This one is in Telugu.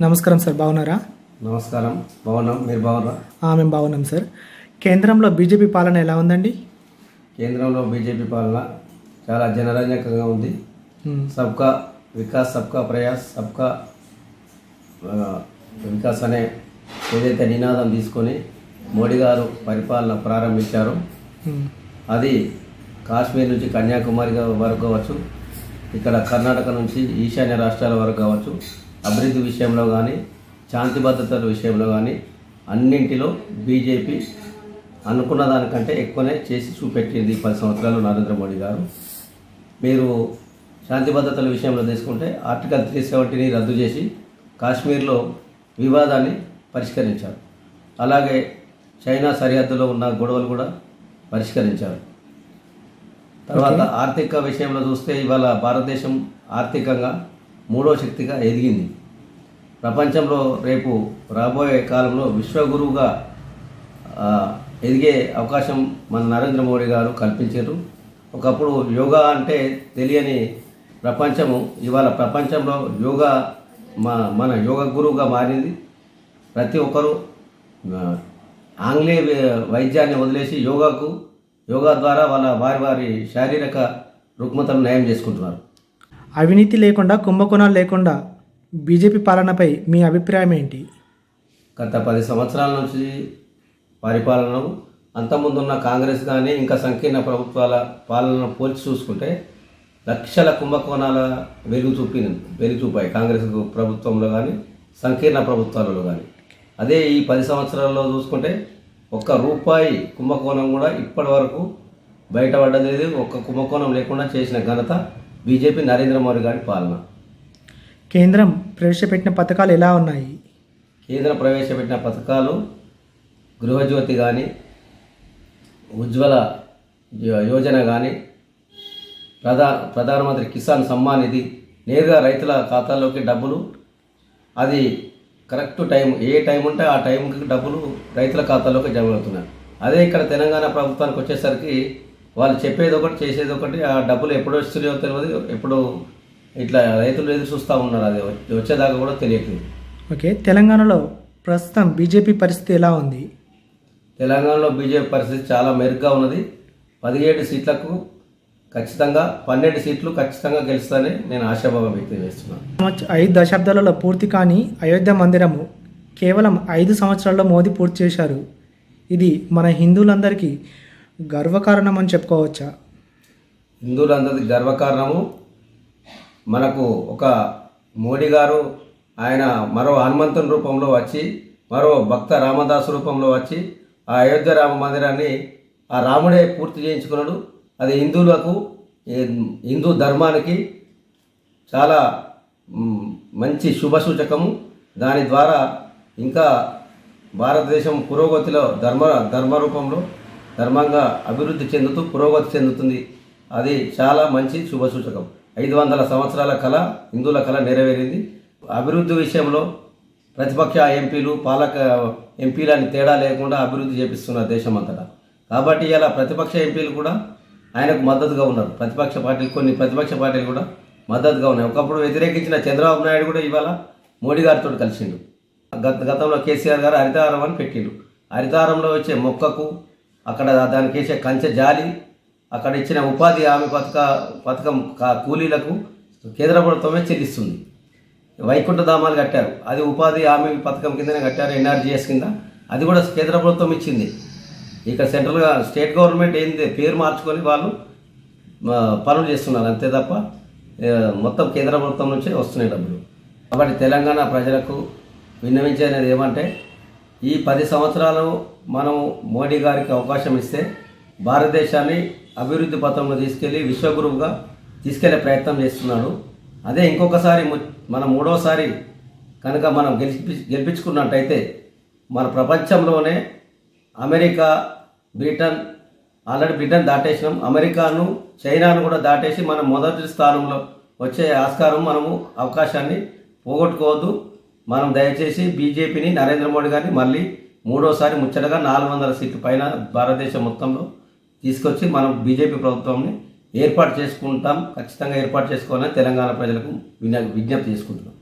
నమస్కారం సార్, బాగున్నారా? నమస్కారం, బాగున్నాం. మీరు బాగున్నారా? మేము బాగున్నాం సార్. కేంద్రంలో బీజేపీ పాలన ఎలా ఉందండి? కేంద్రంలో బీజేపీ పాలన చాలా జనరంజకంగా ఉంది. సబ్కా వికాస్, సబ్కా ప్రయాస్, సబ్కా వికాస్ అనే ఏదైతే నినాదం తీసుకొని మోడీ గారు పరిపాలన ప్రారంభించారో అది కాశ్మీర్ నుంచి కన్యాకుమారి వరకు కావచ్చు, ఇక్కడ కర్ణాటక నుంచి ఈశాన్య రాష్ట్రాల వరకు కావచ్చు, అభివృద్ధి విషయంలో కానీ శాంతి భద్రతల విషయంలో కానీ అన్నింటిలో బీజేపీ అనుకున్న దానికంటే ఎక్కువనే చేసి చూపెట్టింది 10 సంవత్సరాలు నరేంద్ర మోడీ గారు. మీరు శాంతి భద్రతల విషయంలో తీసుకుంటే ఆర్టికల్ 370ని రద్దు చేసి కాశ్మీర్లో వివాదాన్ని పరిష్కరించారు. అలాగే చైనా సరిహద్దులో ఉన్న గొడవలు కూడా పరిష్కరించారు. తర్వాత ఆర్థిక విషయంలో చూస్తే ఇవాళ భారతదేశం ఆర్థికంగా 3వ శక్తిగా ఎదిగింది. ప్రపంచంలో రేపు రాబోయే కాలంలో విశ్వగురువుగా ఎదిగే అవకాశం మన నరేంద్ర మోడీ గారు కల్పించారు. ఒకప్పుడు యోగా అంటే తెలియని ప్రపంచము ఇవాళ ప్రపంచంలో యోగా మన యోగ గురువుగా మారింది. ప్రతి ఒక్కరూ ఆంగ్లేయ వైద్యాన్ని వదిలేసి యోగా ద్వారా వారి శారీరక రుగ్మతను నయం చేసుకుంటున్నారు. అవినీతి లేకుండా, కుంభకోణాలు లేకుండా బీజేపీ పాలనపై మీ అభిప్రాయం ఏంటి? గత 10 సంవత్సరాల నుంచి పరిపాలనను అంతకుముందున్న కాంగ్రెస్ కానీ ఇంకా సంకీర్ణ ప్రభుత్వాల పాలనను పోల్చి చూసుకుంటే లక్షల కుంభకోణాల వెలుగుచూపాయి కాంగ్రెస్ ప్రభుత్వంలో కానీ సంకీర్ణ ప్రభుత్వాలలో కానీ. అదే ఈ 10 సంవత్సరాల్లో చూసుకుంటే ₹1 కుంభకోణం కూడా ఇప్పటి వరకు బయటపడ్డది. ఒక్క కుంభకోణం లేకుండా చేసిన ఘనత బీజేపీ నరేంద్ర మోడీ గారి పాలన. కేంద్రం ప్రవేశపెట్టిన పథకాలు ఎలా ఉన్నాయి? కేంద్రం ప్రవేశపెట్టిన పథకాలు గృహజ్యోతి కానీ, ఉజ్వల యోజన కానీ, ప్రధానమంత్రి కిసాన్ సమ్మాన్ నిధి నేరుగా రైతుల ఖాతాల్లోకి డబ్బులు, అది కరెక్ట్ టైం, ఏ టైం ఉంటే ఆ టైంకి డబ్బులు రైతుల ఖాతాలోకి జమ అవుతున్నాయి. అదే ఇక్కడ తెలంగాణ ప్రభుత్వానికి వచ్చేసరికి వాళ్ళు చెప్పేది ఒకటి, చేసేది ఒకటి. ఆ డబ్బులు ఎప్పుడు వస్తున్నాయో తెలియదు, ఎప్పుడు ఇట్లా రైతులు ఎదురు చూస్తూ ఉన్నారు. అది వచ్చేదాకా కూడా తెలియట్లేదు. ఓకే, తెలంగాణలో ప్రస్తుతం బీజేపీ పరిస్థితి ఎలా ఉంది? తెలంగాణలో బీజేపీ పరిస్థితి చాలా మెరుగ్గా ఉన్నది. 17 సీట్లకు ఖచ్చితంగా 12 సీట్లు ఖచ్చితంగా గెలుస్తానని నేను ఆశాభావం వ్యక్తం చేస్తున్నాను. 5 దశాబ్దాలలో పూర్తి కాని అయోధ్య మందిరము కేవలం 5 సంవత్సరాల్లో మోదీ పూర్తి చేశారు. ఇది మన హిందువులందరికీ గర్వకారణం అని చెప్పుకోవచ్చా? హిందువులందరికీ గర్వకారణము. మనకు ఒక మోడీ గారు ఆయన మరో హనుమంతుని రూపంలో వచ్చి, మరో భక్త రామదాసు రూపంలో వచ్చి ఆ అయోధ్య రామ మందిరాన్ని ఆ రాముడే పూర్తి చేయించుకున్నాడు. అది హిందువులకు, హిందూ ధర్మానికి చాలా మంచి శుభసూచకము. దాని ద్వారా ఇంకా భారతదేశం పురోగతిలో ధర్మంగా అభివృద్ధి చెందుతూ పురోగతి చెందుతుంది. అది చాలా మంచి శుభసూచకం. 500 సంవత్సరాల కళ, హిందువుల కళ నెరవేరింది. అభివృద్ధి విషయంలో ప్రతిపక్ష ఎంపీలు, పాలక ఎంపీలని తేడా లేకుండా అభివృద్ధి చేపిస్తున్నారు దేశం అంతటా. కాబట్టి ఇలా ప్రతిపక్ష ఎంపీలు కూడా ఆయనకు మద్దతుగా ఉన్నారు. కొన్ని ప్రతిపక్ష పార్టీలు కూడా మద్దతుగా ఉన్నాయి. ఒకప్పుడు వ్యతిరేకించిన చంద్రబాబు నాయుడు కూడా ఇవాళ మోడీ గారితో కలిసిండు. గతంలో కేసీఆర్ గారు హరితహారం అని పెట్టిండు. హరితహారంలో వచ్చే మొక్కకు, అక్కడ దానికి వేసే కంచె జాలి, అక్కడ ఇచ్చిన ఉపాధి హామీ పథకం కూలీలకు కేంద్ర ప్రభుత్వమే చెల్లిస్తుంది. వైకుంఠ ధామాలు కట్టారు, అది ఉపాధి హామీ పథకం కిందనే కట్టారు, NRGS కింద. అది కూడా కేంద్ర ప్రభుత్వం ఇచ్చింది. ఇక స్టేట్ గవర్నమెంట్ ఏంది పేరు మార్చుకొని వాళ్ళు పనులు చేస్తున్నారు అంతే తప్ప మొత్తం కేంద్ర ప్రభుత్వం నుంచే వస్తున్నాయి డబ్బులు. కాబట్టి తెలంగాణ ప్రజలకు విన్నవించేది ఏమంటే, ఈ 10 సంవత్సరాలు మనం మోడీ గారికి అవకాశం ఇస్తే భారతదేశాన్ని అభివృద్ధి పథంలో తీసుకెళ్ళి విశ్వగురువుగా తీసుకెళ్లే ప్రయత్నం చేస్తున్నాడు. అదే ఇంకొకసారి మనం 3వసారి కనుక మనం గెలిపించుకున్నట్టయితే మన ప్రపంచంలోనే అమెరికా, బ్రిటన్ దాటేసినాం. అమెరికాను, చైనాను కూడా దాటేసి మనం మొదటి స్థానంలో వచ్చే ఆస్కారం, అవకాశాన్ని పోగొట్టుకోవద్దు. మనం దయచేసి బీజేపీని, నరేంద్ర మోడీ గారిని మళ్ళీ 3వసారి ముచ్చటగా 400 సీట్ల పైన భారతదేశం మొత్తంలో తీసుకొచ్చి మనం బీజేపీ ప్రభుత్వాన్ని ఖచ్చితంగా ఏర్పాటు చేసుకోవాలని తెలంగాణ ప్రజలకు విజ్ఞప్తి చేసుకుంటున్నాం.